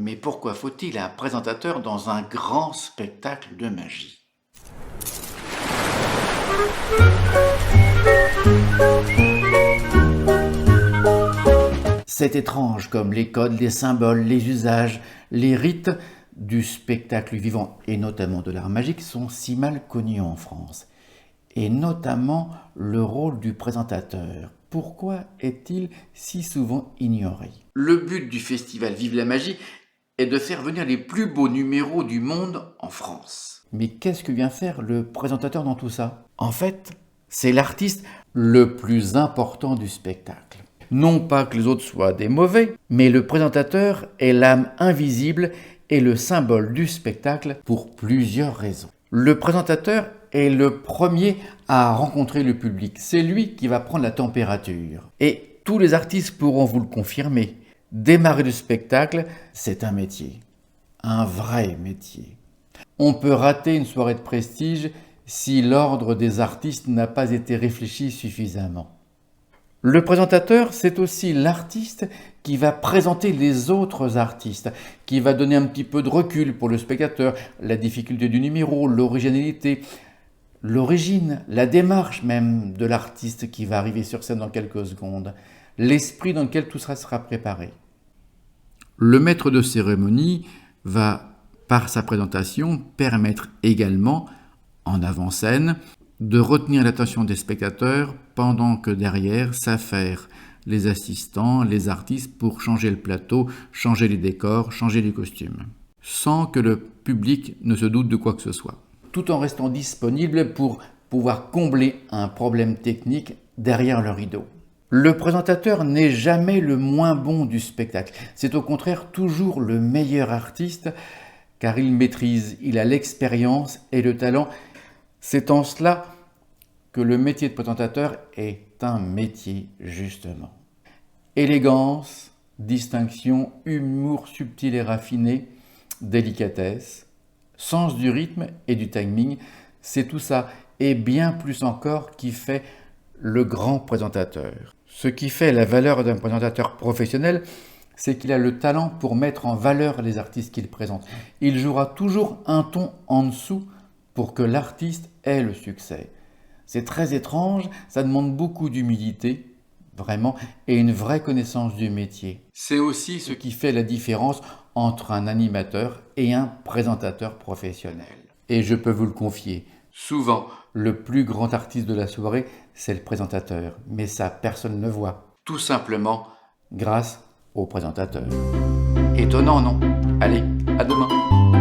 Mais pourquoi faut-il un présentateur dans un grand spectacle de magie? C'est étrange comme les codes, les symboles, les usages, les rites du spectacle vivant et notamment de l'art magique sont si mal connus en France. Et notamment le rôle du présentateur. Pourquoi est-il si souvent ignoré? Le but du festival Vive la magie est de faire venir les plus beaux numéros du monde en France. Mais qu'est-ce que vient faire le présentateur dans tout ça? En fait, c'est l'artiste le plus important du spectacle. Non pas que les autres soient des mauvais, mais le présentateur est l'âme invisible et le symbole du spectacle pour plusieurs raisons. Le présentateur est le premier à rencontrer le public. C'est lui qui va prendre la température. Et tous les artistes pourront vous le confirmer. Démarrer le spectacle, c'est un métier. Un vrai métier. On peut rater une soirée de prestige si l'ordre des artistes n'a pas été réfléchi suffisamment. Le présentateur, c'est aussi l'artiste qui va présenter les autres artistes, qui va donner un petit peu de recul pour le spectateur, la difficulté du numéro, l'originalité, l'origine, la démarche même de l'artiste qui va arriver sur scène dans quelques secondes, l'esprit dans lequel tout ça sera préparé. Le maître de cérémonie va, par sa présentation, permettre également, en avant-scène, de retenir l'attention des spectateurs pendant que derrière s'affairent les assistants, les artistes pour changer le plateau, changer les décors, changer les costumes, sans que le public ne se doute de quoi que ce soit, tout en restant disponible pour pouvoir combler un problème technique derrière le rideau. Le présentateur n'est jamais le moins bon du spectacle, c'est au contraire toujours le meilleur artiste car il maîtrise, il a l'expérience et le talent. C'est en cela que le métier de présentateur est un métier, justement. Élégance, distinction, humour subtil et raffiné, délicatesse, sens du rythme et du timing, c'est tout ça et bien plus encore qui fait le grand présentateur. Ce qui fait la valeur d'un présentateur professionnel, c'est qu'il a le talent pour mettre en valeur les artistes qu'il présente. Il jouera toujours un ton en dessous pour que l'artiste ait le succès. C'est très étrange, ça demande beaucoup d'humilité, vraiment, et une vraie connaissance du métier. C'est aussi ce qui fait la différence entre un animateur et un présentateur professionnel. Et je peux vous le confier, souvent, le plus grand artiste de la soirée, c'est le présentateur. Mais ça, personne ne le voit. Tout simplement grâce au présentateur. Étonnant, non? Allez, à demain!